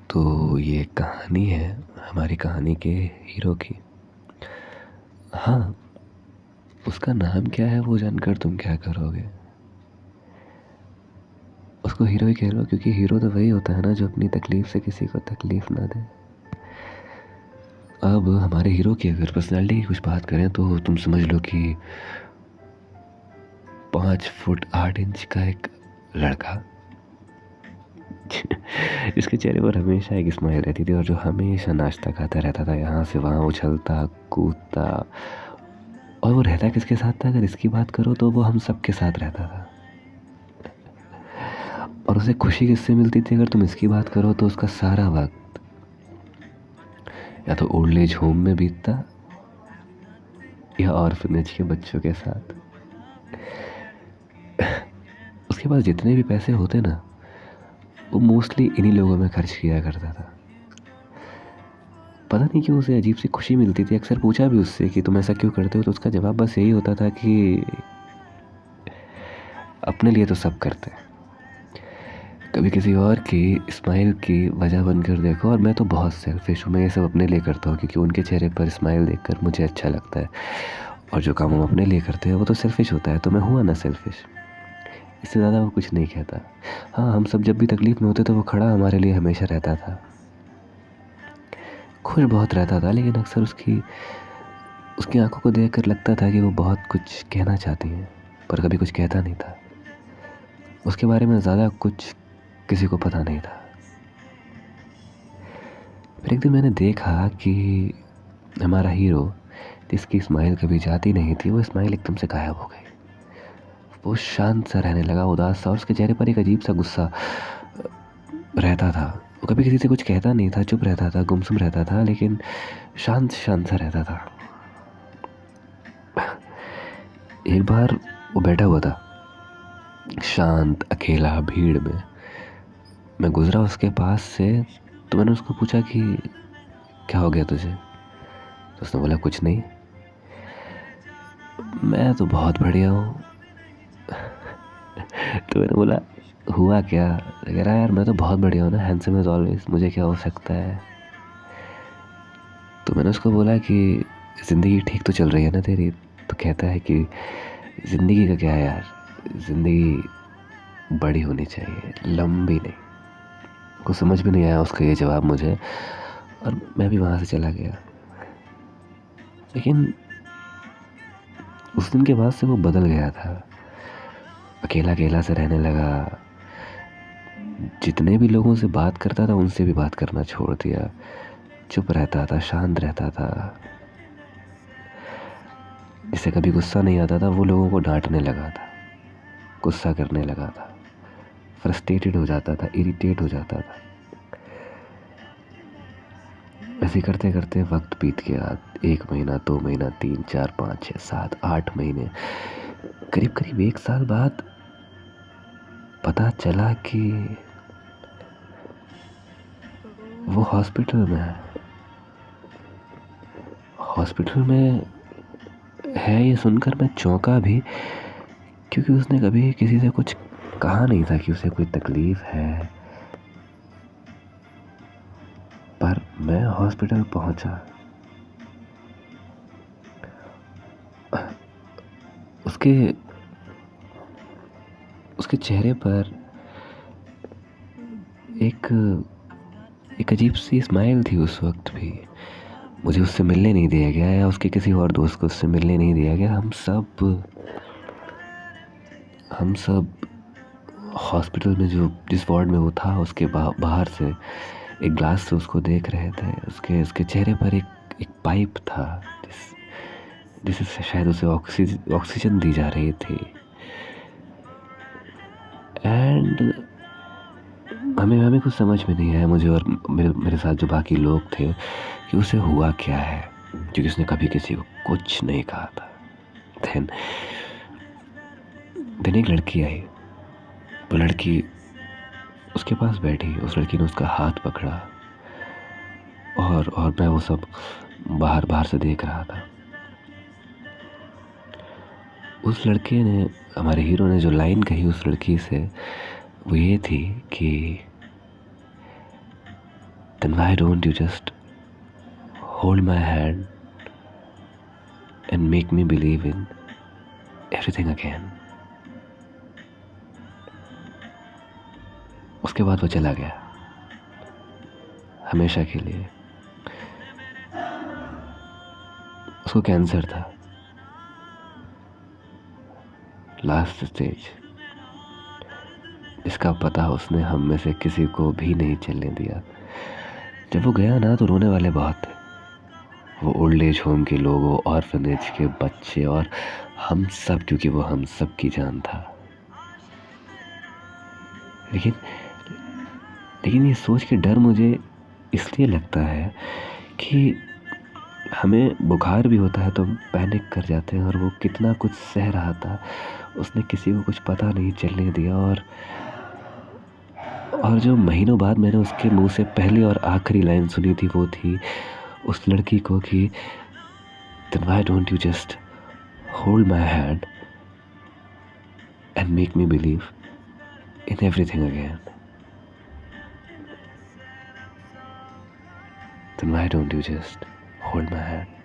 तो ये कहानी है हमारी कहानी के हीरो की। हाँ, उसका नाम क्या है वो जानकर तुम क्या करोगे? उसको हीरो ही कह लो, क्योंकि हीरो तो वही होता है ना जो अपनी तकलीफ से किसी को तकलीफ ना दे। अब हमारे हीरो की अगर पर्सनालिटी की कुछ बात करें तो तुम समझ लो कि 5 फुट 8 इंच का एक लड़का इसके चेहरे पर हमेशा एक स्माइल रहती थी और जो हमेशा नाश्ता खाता रहता था, यहाँ से वहाँ उछलता कूदता। और वो रहता किसके साथ था? अगर इसकी बात करो तो वो हम सबके साथ रहता था। और उसे खुशी किससे मिलती थी? अगर तुम इसकी बात करो तो उसका सारा वक्त या तो ओल्ड एज होम में बीतता या ऑर्फनेज के बच्चों के साथ। उसके पास जितने भी पैसे होते ना, वो मोस्टली इन्हीं लोगों में खर्च किया करता था। पता नहीं क्यों उसे अजीब सी खुशी मिलती थी। अक्सर पूछा भी उससे कि तुम ऐसा क्यों करते हो, तो उसका जवाब बस यही होता था कि अपने लिए तो सब करते हैं, कभी किसी और की स्माइल की वजह बनकर देखो। और मैं तो बहुत सेल्फिश हूँ, मैं ये सब अपने लिए करता हूँ क्योंकि उनके चेहरे पर स्माइल देखकर मुझे अच्छा लगता है। और जो काम हम अपने लिए करते हैं वो तो सेल्फिश होता है, तो मैं हुआ ना सेल्फिश। इससे ज़्यादा वो कुछ नहीं कहता। हाँ, हम सब जब भी तकलीफ़ में होते तो वो खड़ा हमारे लिए हमेशा रहता था। खुश बहुत रहता था, लेकिन अक्सर उसकी आंखों को देखकर लगता था कि वो बहुत कुछ कहना चाहती हैं, पर कभी कुछ कहता नहीं था। उसके बारे में ज़्यादा कुछ किसी को पता नहीं था। फिर एक दिन मैंने देखा कि हमारा हीरो, जिसकी स्माइल कभी जाती नहीं थी, वो स्माइल एकदम से गायब हो गई। वो शांत सा रहने लगा, उदास सा, और उसके चेहरे पर एक अजीब सा गुस्सा रहता था। वो कभी किसी से कुछ कहता नहीं था, चुप रहता था, गुमसुम रहता था, लेकिन शांत शांत सा रहता था। एक बार वो बैठा हुआ था शांत अकेला भीड़ में। मैं गुजरा उसके पास से, तो मैंने उसको पूछा कि क्या हो गया तुझे? तो उसने बोला कुछ नहीं। मैं तो बहुत बढ़िया हूँ। तो मैंने बोला हुआ क्या? कह रहा यार मैं तो बहुत बढ़िया हूँ ना, हैंडसम इज ऑलवेज, मुझे क्या हो सकता है? तो मैंने उसको बोला कि ज़िंदगी ठीक तो चल रही है ना तेरी? तो कहता है कि ज़िंदगी का क्या है यार, ज़िंदगी बड़ी होनी चाहिए, लंबी नहीं। कुछ समझ में नहीं आया उसका ये जवाब मुझे, और मैं भी वहाँ से चला गया। लेकिन उस दिन के बाद से वो बदल गया था। अकेला अकेला से रहने लगा। जितने भी लोगों से बात करता था उनसे भी बात करना छोड़ दिया। चुप रहता था, शांत रहता था। जिसे कभी गुस्सा नहीं आता था वो लोगों को डांटने लगा था, गुस्सा करने लगा था, फ्रस्ट्रेटेड हो जाता था, इरिटेट हो जाता था। ऐसे करते करते वक्त बीत गया। 1 महीना, 2 महीना, 3, 4, 5, 6, 7, 8 महीने, करीब करीब 1 साल बाद पता चला कि वो हॉस्पिटल में है। हॉस्पिटल में है ये सुनकर मैं चौंका भी, क्योंकि उसने कभी किसी से कुछ कहा नहीं था कि उसे कोई तकलीफ है। पर मैं हॉस्पिटल पहुंचा। उसके उसके चेहरे पर एक एक अजीब सी स्माइल थी उस वक्त भी। मुझे उससे मिलने नहीं दिया गया, या उसके किसी और दोस्त को उससे मिलने नहीं दिया गया। हम सब हॉस्पिटल में जो जिस वार्ड में वो था उसके बाहर से एक ग्लास से उसको देख रहे थे। उसके चेहरे पर एक पाइप था जिससे शायद उसे ऑक्सीजन दी जा रही थी। एंड हमें कुछ समझ में नहीं आया, मुझे और मेरे साथ जो बाकी लोग थे, कि उसे हुआ क्या है, क्योंकि उसने कभी किसी को कुछ नहीं कहा था। देन एक लड़की आई। वो लड़की उसके पास बैठी। उस लड़की ने उसका हाथ पकड़ा, और मैं वो सब बाहर बाहर से देख रहा था। उस लड़के ने, हमारे हीरो ने जो लाइन कही उस लड़की से, वो ये थी कि then why don't you just hold my hand and make me believe in everything again. उसके बाद वो चला गया हमेशा के लिए. उसको कैंसर था, लास्ट स्टेज, इसका पता उसने हम में से किसी को भी नहीं चलने दिया. जब वो गया ना तो रोने वाले बहुत थे. वो ओल्ड एज होम के लोग, वो ऑर्फनेज के बच्चे और हम सब, क्योंकि वो हम सब की जान था. लेकिन ये सोच के डर मुझे इसलिए लगता है कि हमें बुखार भी होता है तो हम पैनिक कर जाते हैं, और वो कितना कुछ सह रहा था. उसने किसी को कुछ पता नहीं चलने दिया. और जो महीनों बाद मैंने उसके मुंह से पहली और आखिरी लाइन सुनी थी वो थी उस लड़की को कि then why don't you just hold my hand and make me believe in everything again. Then why don't you just hold my hand